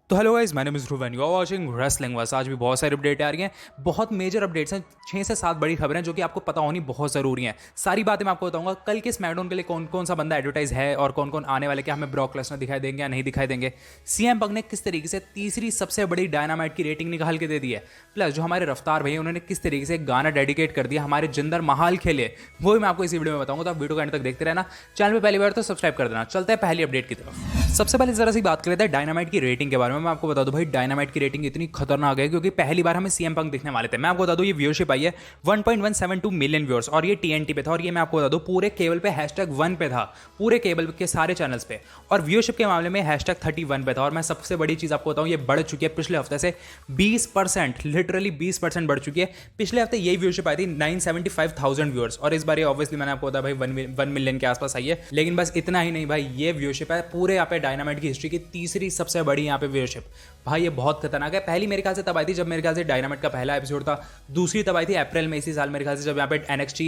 तो hello guys, my name is Dhruv and you are watching wrestling बस। आज भी बहुत सारी अपडेट आ रही हैं, बहुत मेजर अपडेट्स हैं, 6 से 7 बड़ी खबरें जो कि आपको पता होनी बहुत ज़रूरी हैं। सारी बातें मैं आपको बताऊंगा। कल के स्मैकडाउन के लिए कौन कौन सा बंदा एडवर्टाइज है और कौन कौन आने वाले, क्या हमें ब्रॉक लेसनर दिखाई देंगे या नहीं दिखाई देंगे। सीएम पंक ने किस तरीके से तीसरी सबसे बड़ी डायनामाइट की रेटिंग निकाल के दे दी है, प्लस जो हमारे रफ्तार भैया उन्होंने किस तरीके से एक गाना डेडिकेट कर दिया हमारे जिंदर महाल खेले, वो भी मैं आपको इसी वीडियो में बताऊंगा। तो आप वीडियो को एंड तक देखते रहना। चैनल में पहली बार तो सब्सक्राइब कर देना। चलते हैं पहली अपडेट की तरफ। सबसे पहले जरा सी बात कर लेते हैं डायनामाइट की रेटिंग के बारे में। मैं आपको बता दूं भाई, डायनामाइट की रेटिंग इतनी खतरनाक है क्योंकि पहली बार हमें सीएम पंक दिखने वाले थे। मैं आपको बता दूं ये व्यूअरशिप आई है 1.172 मिलियन व्यूअर्स, और ये टीएनटी पे था। और ये मैं आपको बता दूं पूरे केबल पे #1 पे था, पूरे केबल के सारे चैनल्स पे। और व्यूअरशिप के मामले में #31 पे था। और मैं सबसे बड़ी चीज आपको बताऊं, ये बढ़ चुकी है पिछले हफ्ते से 20%, लिटरली 20% बढ़ चुकी है। पिछले हफ्ते यही व्यूअरशिप आई थी 975,000 व्यूअर्स, और इस बार ये ऑब्वियसली मैंने आपको बताया भाई 1 मिलियन के आसपास आई है। लेकिन बस इतना ही नहीं भाई, ये व्यूअरशिप है पूरे यहाँ पे डायनामाइट की हिस्ट्री की तीसरी सबसे बड़ी यहाँ पे व्यूअरशिप। भाई ये बहुत खतरनाक है। पहली मेरे ख्याल से तब आई थी जब मेरे ख्याल से डायनामाइट का पहला एपिसोड था। दूसरी तब आई थी अप्रैल में इसी साल मेरे ख्याल से, जब यहाँ पे एनएक्सटी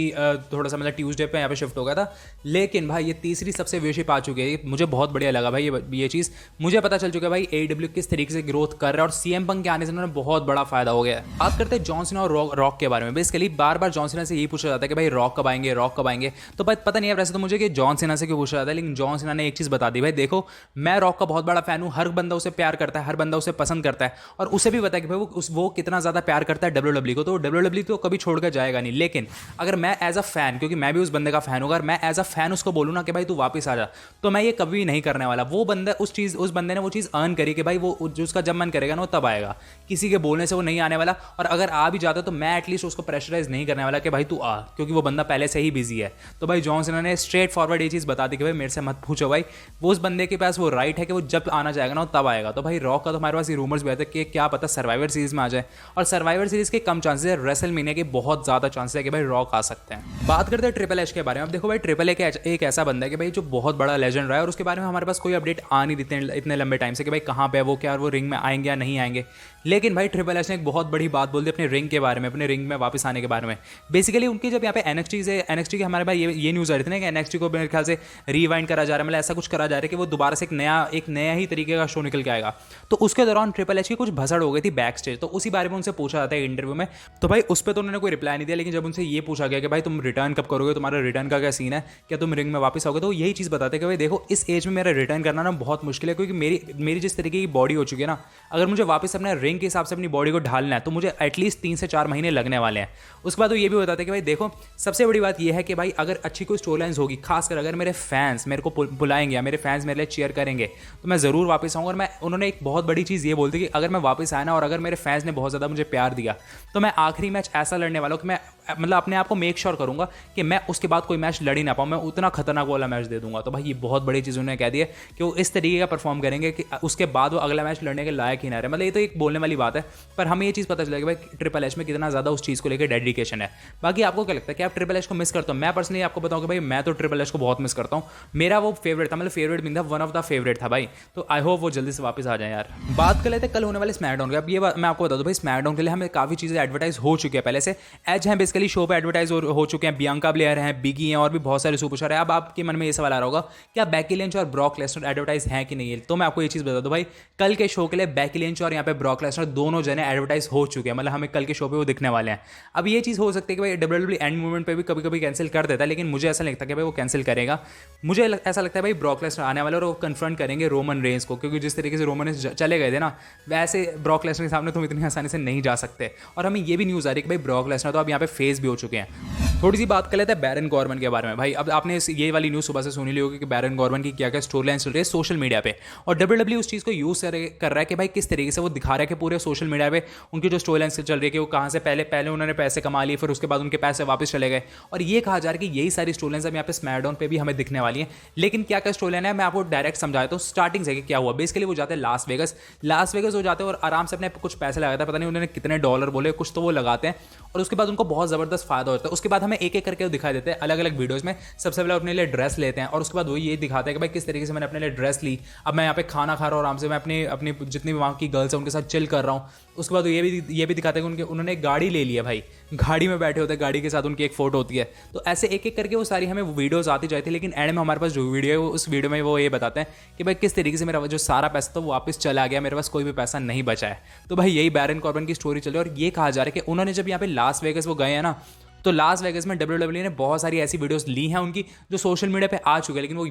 थोड़ा सा मतलब ट्यूसडे पे यहाँ पे शिफ्ट हो गया था। लेकिन भाई ये तीसरी सबसे व्यूअरशिप आ चुकी है। मुझे बहुत बढ़िया लगा भाई ये चीज़। मुझे पता चल चुका है भाई एडब्ल्यू किस तरीके से ग्रोथ कर रहा है, और सीएम पंक के आने से उन्होंने बहुत बड़ा फायदा हो गया है। बात करते हैं जॉन सीना और रॉक के बारे में। बेसिकली बार बार जॉन सीना से यही पूछा जाता है कि भाई रॉक कब आएंगे, रॉक कब आएंगे। तो पता नहीं है वैसे तो मुझे कि जॉन सीना से क्यों पूछा जाता है, लेकिन जॉन सीना ने एक चीज़ बता दी, भाई देखो मैं रॉक का बहुत बड़ा फैन हूँ, हर बंदा उसे प्यार करता है, हर बंदा उसे पसंद करता है, और उसे भी पता है कि भाई वो कितना ज़्यादा प्यार करता है डब्ल्यूडब्ल्यू को। तो डब्ल्यूडब्ल्यू तो कभी छोड़कर जाएगा नहीं। लेकिन अगर मैं एज अ फैन, क्योंकि मैं भी उस बंदे का फैन हूँ, अगर मैं एज अ फैन उसको बोलूँ ना कि भाई तू वापस आ जा, तो मैं ये कभी नहीं करने वाला। वो बंदा उस बंदे ने वो चीज़ अर्न करी कि भाई वो जो उसका जब मन करेगा ना वो तब आएगा, किसी के बोलने से वो नहीं आने वाला। और अगर आ भी जाता तो मैं एटलीस्ट उसको प्रेशराइज नहीं करने वाला कि भाई तू आ, क्योंकि वो बंदा पहले से ही बिजी है। तो भाई जॉन सीना ने स्ट्रेट फॉरवर्ड ये चीज़ बता दी कि भाई मेरे से मत पूछो भाई, वो उस बंदे के पास वो राइट है कि वो जब आना चाहेगा ना वो तब आएगा। तो भाई रॉक का तो हमारे पास ये रूमर्स भी आते हैं कि क्या पता सर्वाइवर सीरीज में आ जाए, और सर्वाइवर सीरीज के कम चांसेस है, रेसलमेनिया के बहुत ज़्यादा चांसेस है कि भाई रॉक आ सकते हैं। बात करते हैं ट्रिपल एच के बारे में। अब देखो भाई ट्रिपल एच एक ऐसा बंदा है कि भाई जो बहुत बड़ा लेजेंड रहा है, और उसके बारे में हमारे पास कोई अपडेट आ नहीं देते इतने लंबे टाइम से कि भाई कहाँ पे है वो, क्या वो रिंग में आएंगे या नहीं आएंगे। लेकिन भाई ट्रिपल एच ने एक बहुत बड़ी बात बोल दी अपने रिंग के बारे में, अपने रिंग में वापस आने के बारे में। बेसिकली उनकी जब यहाँ पे एनएक्सटी के हमारे पास ये न्यूज़ आ रही थी ना कि एनएक्सटी को मेरे ख्याल से रिवाइंड करा जा रहा है, मतलब ऐसा कुछ करा जा रहा है कि वो दोबारा से एक नया ही तरीके का शो निकल के आएगा। तो उसके दौरान ट्रिपल एच की कुछ भसड़ हो गई थी बैक स्टेज, तो उसी बारे में उनसे पूछा जाता है इंटरव्यू में। तो भाई उस पर तो उन्होंने कोई रिप्लाई नहीं दिया, लेकिन जब उनसे ये पूछा गया कि भाई तुम रिटर्न कब करोगे, तुम्हारा रिटर्न का क्या सीन है, क्या तुम रिंग में वापस आओगे, तो यही चीज़ बताते हैं कि भाई देखो इस एज में मेरा रिटर्न करना ना बहुत मुश्किल है, क्योंकि मेरी जिस तरीके की बॉडी हो चुकी है ना, अगर मुझे वापस अपने रिंग के हिसाब से अपनी बॉडी को ढालना है तो मुझे एटलीस्ट 3 से 4 महीने लगने वाले हैं। उसके बाद वो ये भी बताते हैं कि भाई देखो सबसे बड़ी बात यह है कि भाई अगर अच्छी कोई स्टोरी लाइन्स होगी, खासकर अगर मेरे फैंस मेरे को बुलाएंगे या मेरे फैंस मेरे लिए चीयर करेंगे, तो मैं ज़रूर वापस आऊँगा। और उन्होंने एक बहुत बड़ी चीज़ ये बोलती कि अगर मैं वापस आया ना, और अगर मेरे फैंस ने बहुत ज़्यादा मुझे प्यार दिया, तो मैं आखिरी मैच ऐसा लड़ने वाला हूँ कि मैं मतलब अपने आप को मेक श्योर करूंगा कि मैं उसके बाद कोई मैच लड़ ही ना पाऊँ, मैं उतना खतरनाक वाला मैच दे दूंगा। तो भाई ये बहुत बड़ी चीज़ उन्होंने कह दी है कि वो इस तरीके का परफॉर्म करेंगे कि उसके बाद वो अगला मैच लड़ने के लायक ही ना रहे। मतलब ये तो एक बोलने वाली बात है, पर हमें ये चीज़ पता चलेगा भाई ट्रिपल एच में कितना ज़्यादा उस चीज़ को लेकर डेडिकेशन है। बाकी आपको क्या लगता है कि आप ट्रिपल एच को मिस करते हो? मैं पर्सनली आपको बताऊँ कि भाई मैं तो ट्रिपल एच को बहुत मिस करता हूँ। मेरा वो फेवरेट था, मतलब फेवरेट भी था, वन ऑफ द फेवरेट था भाई। तो आई होप वो जल्दी से वापस आ जाए यार। बात कर लेते हैं कल होने वाले स्मैकडाउन की। अब ये मैं आपको बता दूँ भाई स्मैकडाउन के लिए हमें काफ़ी चीज़ें एडवर्टाइज हो चुकी है पहले से। एज हैं बेसिकली शो पर एडवर्टाइज हो चुके हैं, बियांका ब्लेयर हैं, बिगी हैं, और भी बहुत सारे सुपरस्टार हैं। अब आपके मन में ये सवाल आ रहा होगा क्या बेकी लिंच और ब्रॉक लेसनर एडवर्टाइज हैं कि नहीं है? तो मैं आपको ये चीज़ बता दूं भाई, कल के शो के लिए बेकी लिंच और यहाँ पे ब्रॉक लेसनर दोनों जने एडवर्टाइज हो चुके हैं, मतलब हमें कल के शो पे वो दिखने वाले हैं। अब ये चीज़ हो सकती है कि भाई डब्ल्यूडब्ल्यू एंड मूवमेंट पे भी कभी कभी कैंसिल कर देता है, लेकिन मुझे ऐसा लगता है कि भाई वो कैंसिल करेगा। मुझे ऐसा लगता है भाई ब्रॉक लेसनर आने वाले और वो कन्फ्रंट करेंगे रोमन रेंस को, क्योंकि जिस तरीके से रोमन रेंस चले गए थे ना, वैसे ब्रॉक लेसनर के सामने तुम इतनी आसानी से नहीं जा सकते। और हमें ये भी न्यूज़ आ रही है कि भाई ब्रॉक लेसनर तो अब यहाँ पे फेस भी हो चुके हैं। थोड़ी सी बात कर लेते हैं बैरन कॉर्बन के बारे में। भाई अब आपने ये वाली न्यूज़ सुबह से सुनी ली होगी कि बैरन कॉर्बन की क्या क्या स्टोरी लाइन चल रही है सोशल मीडिया पे, और डब्ल्यूडब्ल्यू उस चीज़ को यूज़ कर रहा है कि भाई किस तरीके से वो दिखा रहा है कि पूरे सोशल मीडिया पे उनकी जो स्टोरी लाइन चल रही है कि वो कहाँ से पहले उन्होंने पैसे कमा लिए, फिर उसके बाद उनके पैसे वापस चले गए, और ये कहा जा रहा है कि यही सारी स्टोरी लाइन्स अब यहाँ पे स्मैकडाउन पे भी हमें दिखने वाली हैं। लेकिन क्या क्या स्टोरी लाइन है मैं आपको डायरेक्ट समझा देता हूँ स्टार्टिंग से कि क्या हुआ। बेसिकली वो जाते हैं लास वेगस हो जाते हैं और आराम से अपने कुछ पैसे लगाते हैं, पता नहीं उन्होंने कितने डॉलर बोले, कुछ तो वो लगाते हैं, और उसके बाद उनको बहुत ज़बरदस्त फायदा होता है। उसके बाद हमें हमें एक एक करके वो दिखा देते हैं अलग अलग वीडियोस में। सबसे पहले अपने लिए ड्रेस लेते हैं और उसके बाद वो ये दिखाते हैं कि भाई किस तरीके से मैंने अपने लिए ड्रेस ली, अब मैं यहाँ पे खाना खा रहा हूँ आराम से, मैं अपनी अपनी जितनी भी वहाँ की गर्ल्स हैं उनके साथ चिल कर रहा हूँ। उसके बाद ये भी दिखाते हैं कि उन्होंने एक गाड़ी ले लिया भाई, गाड़ी में बैठे होते हैं, गाड़ी के साथ उनकी एक फोटो होती है। तो ऐसे एक एक करके वो सारी हमें वीडियोस आती जाती है, लेकिन एंड में हमारे पास जो वीडियो है उस वीडियो में वो ये बताते हैं कि भाई किस तरीके से मेरा जो सारा पैसा था वो वापस चला गया, मेरे पास कोई भी पैसा नहीं बचा है। तो भाई यही बैरन कॉर्बन की स्टोरी चल रही है और ये कहा जा रहा है कि उन्होंने जब यहाँ पे लास वेगस वो गए हैं ना, तो लास वेगस में WWE ने बहुत सारी ऐसी वीडियोस ली हैं उनकी जो सोशल मीडिया पे आ चुके हैं, लेकिन वो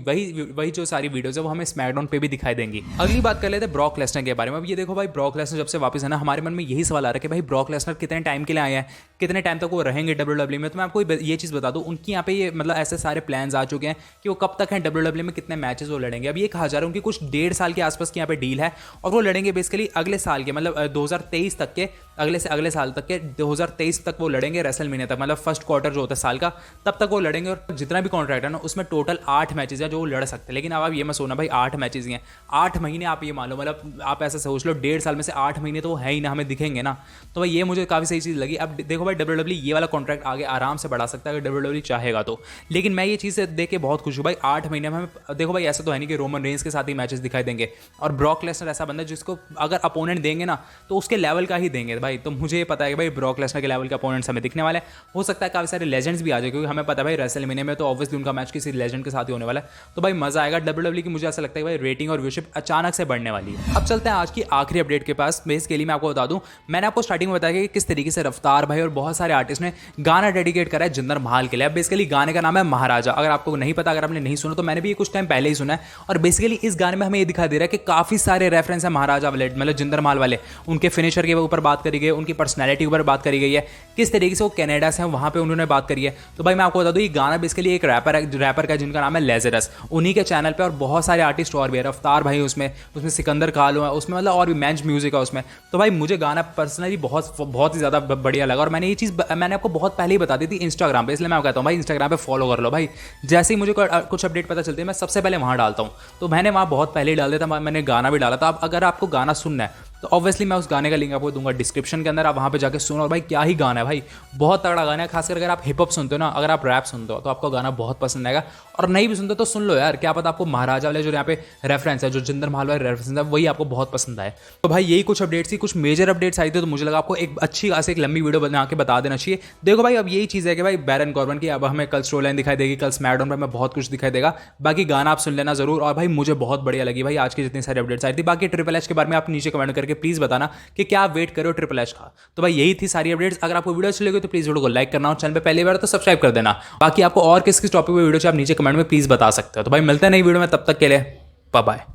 वही जो सारी वीडियोस है वो हमें स्मैकडाउन पे भी दिखाई देंगी। अगली बात कर लेते हैं ब्रॉक लेसनर के बारे में। अब ये देखो भाई, ब्रॉक लेसनर जब से वापस है ना, हमारे मन में यही सवाल आ रहा है कि भाई ब्रॉक लेसनर कितने टाइम के लिए आए हैं, कितने टाइम तक वो रहेंगे WWE में। तो मैं आपको ये चीज़ बता दूं, उनकी यहाँ पे ये मतलब ऐसे सारे प्लान्स आ चुके हैं कि वो कब तक हैं WWE में, कितने मैचेस वो लड़ेंगे। अब ये कहा जा रहा है उनकी कुछ 1.5 साल के आसपास की यहाँ पे डील है और वो लड़ेंगे बेसिकली अगले साल के, मतलब 2023 तक के, अगले से अगले साल तक के 2023 तक वो लड़ेंगे रेसलमेनिया तक, मतलब फर्स्ट क्वार्टर जो होता है साल का, तब तक वो लड़ेंगे। और जितना भी कॉन्ट्रैक्ट है ना उसमें टोटल 8 मैचेस है जो वो लड़ सकते हैं। लेकिन अब आप ये मत सोचना भाई 8 मैचेस ही हैं, 8 महीने आप ये मान लो, मतलब आप ऐसा सोच लो 1.5 साल में से 8 महीने तो वो है ही ना, हमें दिखेंगे ना। तो भाई ये मुझे काफ़ी सही चीज़ लगी। अब देखो भाई WWE ये वाला कॉन्ट्रैक्ट आगे आराम से बढ़ा सकता है अगर WWE चाहेगा तो, लेकिन मैं ये चीज़ देख के बहुत खुश हूँ भाई। 8 महीने में हमें देखो भाई, ऐसा तो है नहीं कि रोमन रेंस के साथ ही मैचेस दिखाई देंगे, और ब्रॉक लेसनर ऐसा बंदा जिसको अगर अपोनेंट देंगे ना तो उसके लेवल का ही देंगे भाई। तो मुझे ये पता है कि भाई ब्रॉक लेसनर के लेवल के अपोनेंट्स हमें दिखने वाले हैं। हो सकता है काफ़ी सारे लेजेंड्स भी आ जाए, क्योंकि हमें पता है भाई रेसलमेनिया में तो ऑब्वियसली उनका मैच किसी लेजेंड के साथ ही होने वाला है। तो भाई मजा आएगा। WWE की मुझे ऐसा लगता है भाई रेटिंग और व्यूशिप अचानक से बढ़ने वाली है। अब चलते हैं आज की आखिरी अपडेट के पास। इसके लिए मैं आपको बता दूं, मैंने आपको स्टार्टिंग में बताया कि किस तरीके से रफ्तार भाई और बहुत सारे आर्टिस्ट ने गाना डेडिकेट करा है जिंदर महल के लिए। अब बेसिकली गाने का नाम है महाराजा। अगर आपको नहीं पता, अगर आपने नहीं सुना तो मैंने भी कुछ टाइम पहले ही सुना है। और बेसिकली इस गाने में हमें ये दिखाई दे रहा है कि काफी सारे रेफरेंस है महाराजा वाले, मतलब जिंदर महल वाले। उनके फिनिशर के ऊपर बात करी गई, उनकी पर्सनैलिटी के ऊपर बात करी गई है, किस तरीके से वो कनाडा से हैं वहां पे उन्होंने बात करी है। तो भाई मैं आपको बता दूं, ये गाना बेसिकली एक रैपर का जिनका नाम है लेजरस, उन्हीं के चैनल पे, और बहुत सारे आर्टिस्ट और भी है। रफ्तार भाई उसमें सिकंदर कालो है उसमें, मतलब और भी मैंज म्यूजिक है उसमें। तो भाई मुझे गाना पर्सनली बहुत ही ज़्यादा बढ़िया लगा। और मैंने ये चीज़ मैंने आपको बहुत पहले ही बता दी थी इंस्टाग्राम पे, इसलिए मैं कहता हूँ भाई इंस्टाग्राम पे फॉलो कर लो भाई। जैसे ही मुझे कुछ अपडेट पता चलती है मैं सबसे पहले वहाँ डालता हूँ। तो मैंने वहाँ बहुत पहले ही डाल दिया था, मैंने गाना भी डाला था। अब अगर आपको गाना सुनना है तो ऑब्वियसली मैं उस गाने का लिंक आपको दूंगा डिस्क्रिप्शन के अंदर, आप वहाँ पे जाके सुनो। और भाई क्या ही गाना है भाई, बहुत तगड़ा गाना है। खासकर अगर आप हिप हॉप सुनते हो ना, अगर आप रैप सुनते हो तो आपको गाना बहुत पसंद आएगा। और नहीं भी सुनते तो सुन लो यार, क्या पता आपको महाराजा वाले जो यहाँ पे रेफरेंस है, जो जिंदर महल वाले रेफरेंस है, वही आपको बहुत पसंद आए। तो भाई यही कुछ अपडेट्स थी, कुछ मेजर अपडेट्स आई थी, तो मुझे लगा आपको एक अच्छी खासी एक लंबी वीडियो बना के बता देना चाहिए। देखो भाई अब यही चीज़ है कि भाई बैरन कॉर्बन की अब हमें कल स्टोरी लाइन दिखाई देगी, कल स्मैकडाउन पर हमें बहुत कुछ दिखाई देगा। बाकी गाना आप सुन लेना जरूर। और भाई मुझे बहुत बढ़िया लगी भाई आज की जितनी सारी अपडेट्स आई थी। बाकी ट्रिपल एच के बारे में आप नीचे कमेंट करके प्लीज़ बताना कि क्या आप वेट करो ट्रिपल एच का। तो भाई यही थी सारी अपडेट्स। अगर आपको वीडियो अच्छी लगी तो प्लीज वीडियो को लाइक करना, और चैनल पे पहली बार तो सब्सक्राइब कर देना। बाकी आपको और किस किस टॉपिक पे वीडियो चाहिए आप नीचे कमेंट में प्लीज बता सकते हो। तो भाई मिलते हैं नई वीडियो में, तब तक के लिए बाय बाय।